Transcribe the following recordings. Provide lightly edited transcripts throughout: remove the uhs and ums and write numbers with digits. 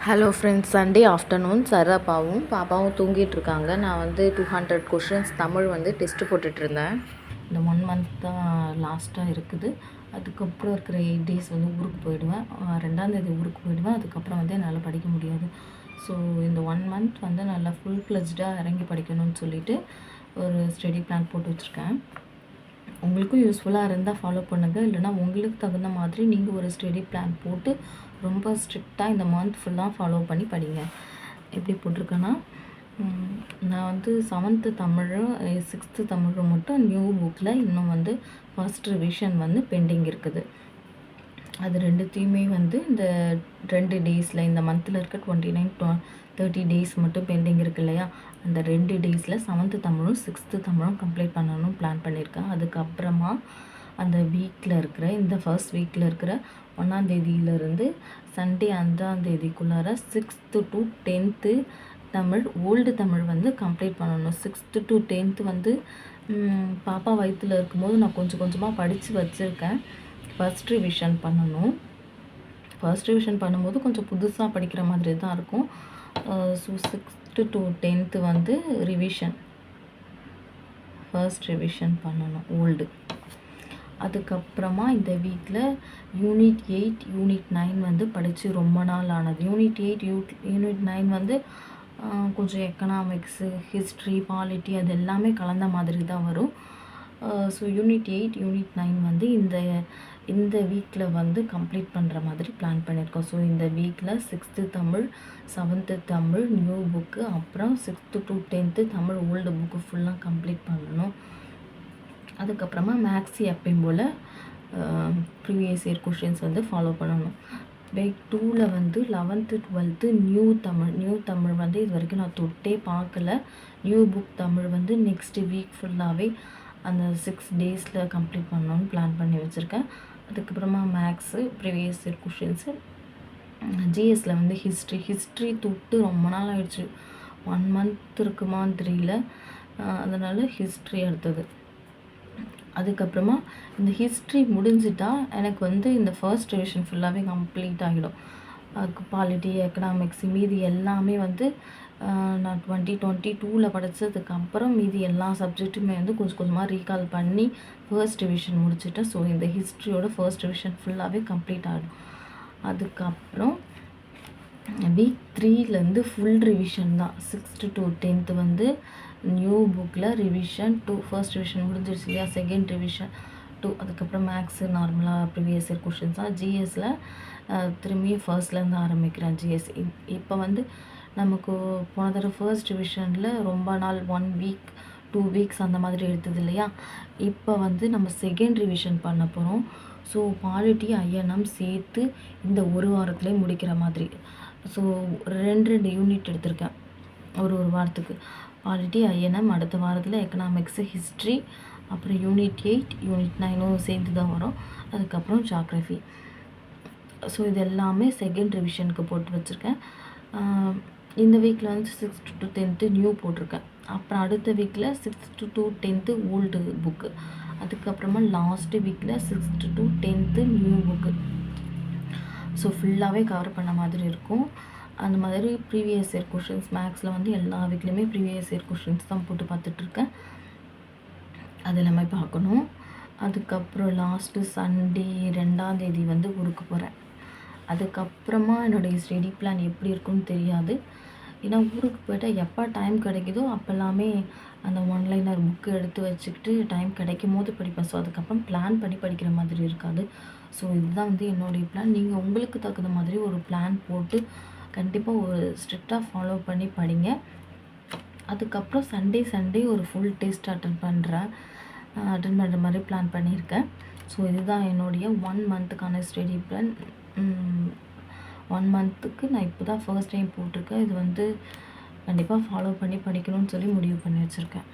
Hello friends, Sunday afternoon சரப்பாவும் பாப்பாவும் தூங்கிட்டு இருக்காங்க. நான் வந்து 200 கொஷின்ஸ் தமிழ் வந்து டெஸ்ட்டு போட்டுட்ருந்தேன். இந்த 1 மந்த் தான் லாஸ்ட்டாக இருக்குது. அதுக்கப்புறம் இருக்கிற 8 டேஸ் வந்து ஊருக்கு போயிடுவேன். 2ஆந்தேதி ஊருக்கு போயிடுவேன். அதுக்கப்புறம் வந்து என்னால் படிக்க முடியாது. ஸோ இந்த 1 மந்த் வந்து நல்லா ஃபுல் ஃப்ளெஜ்டாக இறங்கி படிக்கணும்னு சொல்லிட்டு ஒரு ஸ்டடி பிளான் போட்டு வச்சுருக்கேன். உங்களுக்கும் யூஸ்ஃபுல்லாக இருந்தால் ஃபாலோ பண்ணுங்கள். இல்லைனா உங்களுக்கு தகுந்த மாதிரி நீங்கள் ஒரு ஸ்டடி பிளான் போட்டு ரொம்ப ஸ்ட்ரிக்டாக இந்த மந்த் ஃபுல்லாக ஃபாலோ பண்ணி படிங்க. எப்படி போட்டிருக்கேன்னா, நான் வந்து 7th தமிழும் 6th தமிழும் மட்டும் நியூ புக்கில் இன்னும் வந்து ஃபர்ஸ்ட் ரிவிஷன் வந்து பெண்டிங் இருக்குது. அது ரெண்டுத்தையுமே வந்து இந்த 2 டேஸில் இந்த மந்தில் இருக்க 29 30 டேஸ் மட்டும் பெண்டிங் இருக்குது இல்லையா, அந்த 2 டேஸில் 7th தமிழும் 6th தமிழும் கம்ப்ளீட் பண்ணணும்னு பிளான் பண்ணியிருக்கேன். அதுக்கப்புறமா அந்த வீக்கில் இருக்கிற இந்த ஃபர்ஸ்ட் வீக்கில் இருக்கிற 1ஆந்தேதியிலேருந்து சண்டே 5ஆந்தேதிக்குள்ளார 6th to 10th Tamil old Tamil வந்து கம்ப்ளீட் பண்ணணும். 6th to 10th வந்து பாப்பா வயிற்றில் இருக்கும்போது நான் கொஞ்சம் கொஞ்சமாக படித்து வச்சுருக்கேன். ஃபர்ஸ்ட் ரிவிஷன் பண்ணணும். ஃபர்ஸ்ட் ரிவிஷன் பண்ணும்போது கொஞ்சம் புதுசாக படிக்கிற மாதிரி தான் இருக்கும். ஸோ 6th to 10th வந்து ரிவிஷன், ஃபர்ஸ்ட் ரிவிஷன் பண்ணணும் ஓல்டு. அதுக்கப்புறமா இந்த வீக்கில் யூனிட் 8 யூனிட் 9 வந்து படித்து ரொம்ப நாள் ஆனது. யூனிட் 8 யூனிட் 9 வந்து கொஞ்சம் எக்கனாமிக்ஸு, ஹிஸ்ட்ரி, பாலிட்டி அது எல்லாமே கலந்த மாதிரி தான் வரும். ஸோ யூனிட் 8 யூனிட் 9 வந்து இந்த வீக்கில் வந்து கம்ப்ளீட் பண்ணுற மாதிரி பிளான் பண்ணியிருக்கோம். ஸோ இந்த வீக்கில் 6th Tamil 7th Tamil new book, அப்புறம் 6th to 10th Tamil old book ஃபுல்லாக கம்ப்ளீட் பண்ணணும். அதுக்கப்புறமா மேக்ஸ் எப்பயும் போல் ப்ரீவியஸ் இயர் கொஷின்ஸ் வந்து ஃபாலோ பண்ணணும். வீக் 2ல் வந்து 11th 12th நியூ தமிழ் வந்து இது வரைக்கும் நான் தொட்டே பார்க்கல. நியூ புக் தமிழ் வந்து நெக்ஸ்ட் வீக் ஃபுல்லாகவே அந்த 6 டேஸில் கம்ப்ளீட் பண்ணணும்னு பிளான் பண்ணி வச்சுருக்கேன். அதுக்கப்புறமா மேக்ஸு ப்ரீவியஸ் இயர் கொஷின்ஸு, ஜிஎஸில் வந்து ஹிஸ்ட்ரி தொட்டு ரொம்ப நாள் ஆயிடுச்சு. 1 மந்த் இருக்குமான்னு தெரியல. அதனால் ஹிஸ்ட்ரி எடுத்தது. அதுக்கப்புறமா இந்த ஹிஸ்ட்ரி முடிஞ்சிட்டா எனக்கு வந்து இந்த ஃபர்ஸ்ட் ரிவிஷன் ஃபுல்லாகவே கம்ப்ளீட் ஆகிடும். பாலிட்டி, எக்கனாமிக்ஸ் மீதி எல்லாமே வந்து நான் 2022ல் படித்ததுக்கப்புறம் மீதி எல்லா சப்ஜெக்ட்டுமே வந்து கொஞ்சம் கொஞ்சமாக ரீகால் பண்ணி ஃபர்ஸ்ட் ரிவிஷன் முடிச்சுட்டேன். ஸோ இந்த ஹிஸ்ட்ரியோட ஃபர்ஸ்ட் ரிவிஷன் ஃபுல்லாகவே கம்ப்ளீட் ஆகிடும். அதுக்கப்புறம் வீக் 3லேருந்து ஃபுல் ரிவிஷன் தான். 6th to 10th வந்து நியூ புக்கில் ரிவிஷன் 2, ஃபர்ஸ்ட் ரிவிஷன் முடிஞ்சிருச்சு இல்லையா, செகண்ட் ரிவிஷன் 2. அதுக்கப்புறம் மேக்ஸு நார்மலாக ப்ரீவியஸ் இயர் கொஷின்ஸ் தான். ஜிஎஸில் திரும்பி ஃபர்ஸ்ட்லேருந்து ஆரம்பிக்கிறேன். ஜிஎஸ் இப்போ வந்து நமக்கு போன தடவை ஃபர்ஸ்ட் ரிவிஷனில் ரொம்ப நாள் 1 வீக் 2 வீக்ஸ் அந்த மாதிரி எடுத்தது இல்லையா, இப்போ வந்து நம்ம செகண்ட் ரிவிஷன் பண்ண போகிறோம். ஸோ பாலிட்டி, ஐஎன்எம் சேர்த்து இந்த ஒரு வாரத்துலேயே முடிக்கிற மாதிரி. ஸோ 2 யூனிட் எடுத்திருக்கேன் ஒரு வாரத்துக்கு. பாலிட்டி, ஐஎன்எம், அடுத்த வாரத்தில் எக்கனாமிக்ஸு, ஹிஸ்ட்ரி, அப்புறம் யூனிட் 8 யூனிட் 9 சேர்ந்து தான் வரும். அதுக்கப்புறம் ஜாக்ரஃபி. ஸோ இது எல்லாமே செகண்ட் ரிவிஷனுக்கு போட்டு வச்சுருக்கேன். இந்த வீக்கில் வந்து 6th to 10th நியூ போட்டிருக்கேன். அப்புறம் அடுத்த வீக்கில் 6th to 10th old book. அதுக்கப்புறமா லாஸ்ட்டு வீக்கில் 6th to 10th new book. So ஃபுல்லாகவே கவர் பண்ண மாதிரி இருக்கும். அந்த மாதிரி ப்ரீவியஸ் இயர் கொஷின்ஸ் மேக்ஸில் வந்து எல்லா வீக்லேயுமே ப்ரீவியஸ் இயர் கொஷின்ஸ் தான் போட்டு பார்த்துட்ருக்கேன். அது எல்லாமே பார்க்கணும். அதுக்கப்புறம் லாஸ்ட்டு சண்டே 2ஆந்தேதி வந்து ஊருக்கு போகிறேன். அதுக்கப்புறமா என்னுடைய ஸ்டடி பிளான் எப்படி இருக்குன்னு தெரியாது. ஏன்னா ஊருக்கு போய்ட்டால் எப்போ டைம் கிடைக்குதோ அப்போல்லாமே அந்த ஒன்லைனர் புக்கு எடுத்து வச்சுக்கிட்டு டைம் கிடைக்கும் போது படிப்பேன். ஸோ அதுக்கப்புறம் பிளான் பண்ணி படிக்கிற மாதிரி இருக்காது. ஸோ இதுதான் வந்து என்னுடைய பிளான். நீங்கள் உங்களுக்கு தகுந்த மாதிரி ஒரு பிளான் போட்டு கண்டிப்பாக ஒரு ஸ்ட்ரிக்டாக ஃபாலோ பண்ணி படிங்க. அதுக்கப்புறம் சண்டே ஒரு ஃபுல் டெஸ்ட் அட்டன் பண்ணுற மாதிரி பிளான் பண்ணியிருக்கேன். ஸோ இதுதான் என்னுடைய 1 மந்த்துக்கான ஸ்டடி பிளான். 1 மந்த்துக்கு நான் இப்போ தான் ஃபர்ஸ்ட் டைம் போட்டிருக்கேன். இது வந்து கண்டிப்பாக ஃபாலோ பண்ணி படிக்கணும்னு சொல்லி முடிவு பண்ணி வச்சுருக்கேன்.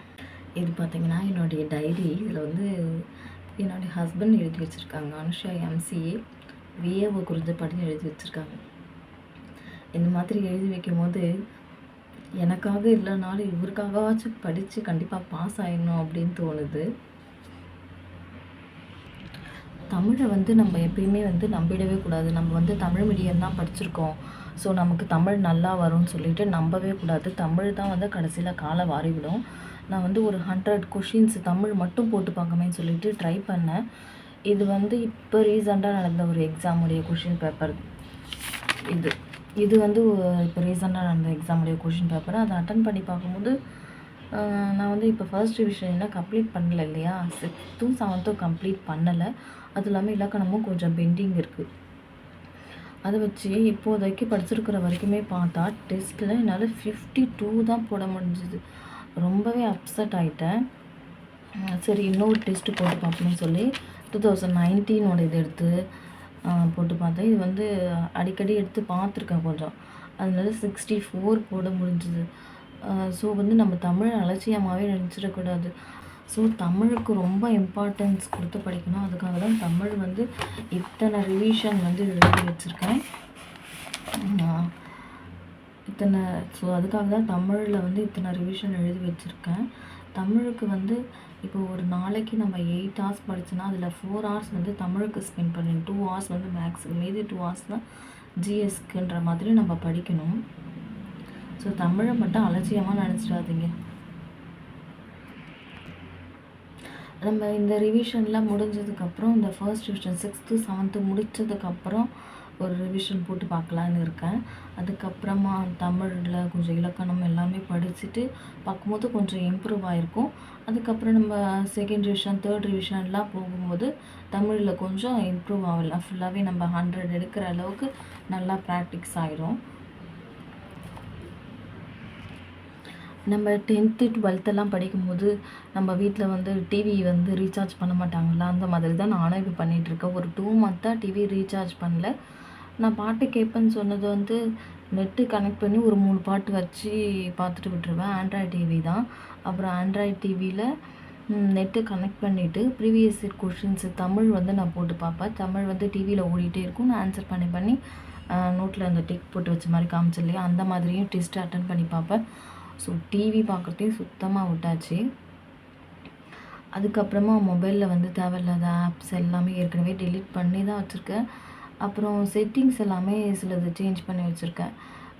இது பார்த்திங்கன்னா என்னுடைய டைரி. இதில் வந்து என்னுடைய ஹஸ்பண்ட் எழுதி வச்சுருக்காங்க. அனுஷா எம்சிஏ விஏஓ குறித்து படித்து எழுதி வச்சுருக்காங்க. இந்த மாதிரி எழுதி வைக்கும் போது எனக்காக இல்லைனாலும் இவருக்காகவாச்சும் படித்து கண்டிப்பாக பாஸ் ஆகிடணும் அப்படின்னு தோணுது. தமிழை வந்து நம்ம எப்பயுமே வந்து நம்பிடவே கூடாது. நம்ம வந்து தமிழ் மீடியம் தான் படிச்சிருக்கோம். ஸோ நமக்கு தமிழ் நல்லா வரும்னு சொல்லிட்டு நம்பவே கூடாது. தமிழ் தான் வந்து கடைசியில் காலை வாரிவிடும். நான் வந்து ஒரு 100 கொஷின்ஸ் தமிழ் மட்டும் போட்டு பார்க்கமேன்னு சொல்லிட்டு ட்ரை பண்ணேன். இது வந்து இப்போ ரீசெண்டாக நடந்த ஒரு எக்ஸாமுடைய கொஷின் பேப்பர் இது வந்து இப்போ ரீசெண்டாக நடந்த எக்ஸாமுடைய கொஷின் பேப்பர். அதை அட்டன் பண்ணி பார்க்கும்போது நான் வந்து இப்போ ஃபர்ஸ்ட் ரிவிஷன் என்ன கம்ப்ளீட் பண்ணல இல்லையா, 6th 7th கம்ப்ளீட் பண்ணலை. அது இல்லாமல் இலக்கணமும் கொஞ்சம் பெண்டிங் இருக்குது. அதை வச்சு இப்போதைக்கு படிச்சிருக்கிற வரைக்குமே பார்த்தா டெஸ்ட்டில் என்னால் 52 தான் போட முடிஞ்சுது. ரொம்பவே அப்செட் ஆகிட்டேன். சரி இன்னொரு டெஸ்ட்டு போட்டு பார்ப்போம்னு சொல்லி 2019 இது எடுத்து போட்டு பார்த்தேன். இது வந்து அடிக்கடி எடுத்து பார்த்துருக்கேன் கொஞ்சம், அதனால 64 போட முடிஞ்சுது. ஸோ வந்து நம்ம தமிழ் அலட்சியமாகவே நினச்சிடக்கூடாது. ஸோ தமிழுக்கு ரொம்ப இம்பார்ட்டன்ஸ் கொடுத்து படிக்கணும். அதுக்காக தான் தமிழ் வந்து இத்தனை ரிவிஷன் வந்து எழுதி வச்சுருக்கேன். ஸோ அதுக்காக தான் தமிழில் வந்து இத்தனை ரிவிஷன் எழுதி வச்சுருக்கேன். தமிழுக்கு வந்து இப்போ ஒரு நாளைக்கு நம்ம 8 hours படித்தோன்னா அதில் 4 hours வந்து தமிழுக்கு ஸ்பெண்ட் பண்ணணும், 2 hours வந்து மேக்ஸுக்கு, மீதி 2 hours தான் ஜிஎஸ்க்குன்ற மாதிரி நம்ம படிக்கணும். ஸோ தமிழை மட்டும் அலட்சியமாக நினச்சிடாதீங்க. நம்ம இந்த ரிவிஷன்லாம் முடிஞ்சதுக்கப்புறம் இந்த ஃபர்ஸ்ட் ரிவிஷன் 6th 7th முடித்ததுக்கப்புறம் ஒரு ரிவிஷன் போட்டு பார்க்கலான்னு இருக்கேன். அதுக்கப்புறமா தமிழில் கொஞ்சம் இலக்கணம் எல்லாமே படிச்சுட்டு பார்க்கும்போது கொஞ்சம் இம்ப்ரூவ் ஆகிருக்கும். அதுக்கப்புறம் நம்ம செகண்ட் ரிவிஷன் 3rd ரிவிஷன்லாம் போகும்போது தமிழில் கொஞ்சம் இம்ப்ரூவ் ஆகலாம். ஃபுல்லாகவே நம்ம 100 எடுக்கிற அளவுக்கு நல்லா ப்ராக்டிக்ஸ் ஆகிடும். நம்ம 10th 12th படிக்கும்போது நம்ம வீட்டில் வந்து டிவி வந்து ரீசார்ஜ் பண்ண மாட்டாங்களா, அந்த மாதிரி தான் நானும் இப்போ பண்ணிகிட்ருக்கேன். ஒரு 2 month டிவி ரீசார்ஜ் பண்ணல. நான் பாட்டு கேட்பேன்னு சொன்னது வந்து நெட்டு கனெக்ட் பண்ணி ஒரு 3 பாட்டு வச்சு பார்த்துட்டு விட்டுருவேன். ஆண்ட்ராய்டு டிவி தான். அப்புறம் ஆண்ட்ராய்டு டிவியில் நெட்டு கனெக்ட் பண்ணிவிட்டு ப்ரீவியஸ் இயர் கொஷின்ஸு தமிழ் வந்து நான் போட்டு பார்ப்பேன். தமிழ் வந்து டிவியில் ஓடிட்டே இருக்கும். நான் ஆன்சர் பண்ணி நோட்டில் அந்த டிக் போட்டு வச்ச மாதிரி காமிச்சு இல்லையா, அந்த மாதிரியும் டெஸ்ட் அட்டன் பண்ணி பார்ப்பேன். ஸோ டிவி பார்க்குறதையும் சுத்தமாக விட்டாச்சு. அதுக்கப்புறமா மொபைலில் வந்து தேவையில்லாத ஆப்ஸ் எல்லாமே ஏற்கனவே டெலீட் பண்ணி தான் வச்சுருக்கேன். அப்புறம் செட்டிங்ஸ் எல்லாமே சிலது சேஞ்ச் பண்ணி வச்சுருக்கேன்.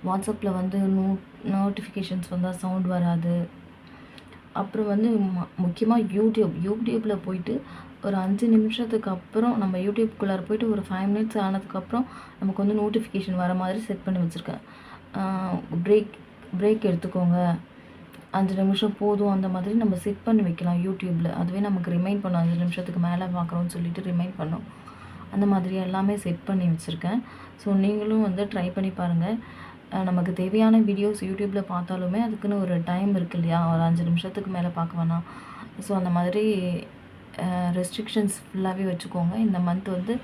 வாட்ஸ்அப்பில் வந்து நோட்டிஃபிகேஷன்ஸ் வந்தால் சவுண்ட் வராது. அப்புறம் வந்து முக்கியமாக யூடியூப்பில் போயிட்டு ஒரு 5 நிமிஷத்துக்கு அப்புறம் நம்ம யூடியூப்குள்ளார போயிட்டு ஒரு 5 minutes ஆனதுக்கப்புறம் நமக்கு வந்து நோட்டிஃபிகேஷன் வர மாதிரி செட் பண்ணி வச்சுருக்கேன். பிரேக் எடுத்துக்கோங்க, 5 நிமிஷம் போதும், அந்த மாதிரி நம்ம செட் பண்ணி வைக்கலாம் யூடியூப்பில். அதுவே நமக்கு ரிமைண்ட் பண்ணும், 5 நிமிஷத்துக்கு மேலே பார்க்குறோன்னு சொல்லிட்டு ரிமைண்ட் பண்ணும். அந்த மாதிரி எல்லாமே செட் பண்ணி வச்சுருக்கேன். ஸோ நீங்களும் வந்து ட்ரை பண்ணி பாருங்கள். நமக்கு தேவையான வீடியோஸ் யூடியூப்பில் பார்த்தாலுமே அதுக்குன்னு ஒரு டைம் இருக்கு இல்லையா, ஒரு 5 நிமிஷத்துக்கு மேலே பார்க்க வேணாம். ஸோ அந்த மாதிரி ரெஸ்ட்ரிக்ஷன்ஸ் ஃபுல்லாகவே வச்சுக்கோங்க. இந்த மந்த் வந்து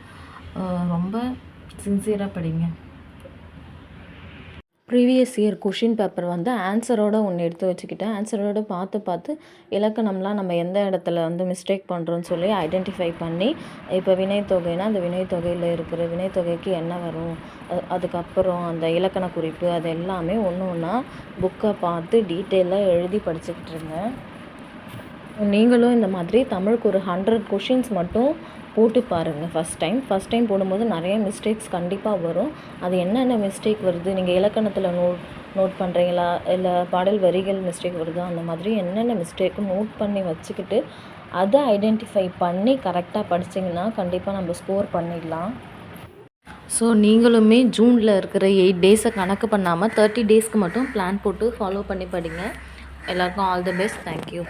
ரொம்ப சின்சியராக படிங்க. ப்ரீவியஸ் இயர் கொஷின் பேப்பர் வந்து ஆன்சரோட ஒன்று எடுத்து வச்சுக்கிட்டேன். ஆன்சரோட பார்த்து இலக்கணம்லாம் நம்ம எந்த இடத்துல வந்து மிஸ்டேக் பண்ணுறோன்னு சொல்லி ஐடென்டிஃபை பண்ணி, இப்போ வினைத்தொகைனா அந்த வினைத்தொகையில் இருக்கிற வினைத்தொகைக்கு என்ன வரும், அதுக்கப்புறம் அந்த இலக்கண குறிப்பு, அது எல்லாமே ஒன்று ஒன்றா புக்கை பார்த்து டீட்டெயிலாக எழுதி படிச்சுக்கிட்டு இருந்தேன். நீங்களும் இந்த மாதிரி தமிழுக்கு ஒரு 100 கொஷின்ஸ் மட்டும் போட்டு பாருங்கள். ஃபஸ்ட் டைம் போடும்போது நிறைய மிஸ்டேக்ஸ் கண்டிப்பாக வரும். அது என்னென்ன மிஸ்டேக் வருது, நீங்கள் இலக்கணத்தில் நோட் பண்ணுறீங்களா, இல்லை பாடல் வரிகள் மிஸ்டேக் வருதா, அந்த மாதிரி என்னென்ன மிஸ்டேக்கும் நோட் பண்ணி வச்சுக்கிட்டு அதை ஐடென்டிஃபை பண்ணி கரெக்டாக படிச்சிங்கன்னா கண்டிப்பாக நம்ம ஸ்கோர் பண்ணிடலாம். ஸோ நீங்களுமே ஜூனில் இருக்கிற 8 டேஸை கணக்கு பண்ணாமல் 30 டேஸ்க்கு மட்டும் பிளான் போட்டு ஃபாலோ பண்ணி படிங்க. எல்லாருக்கும் ஆல் தி பெஸ்ட். தேங்க்யூ.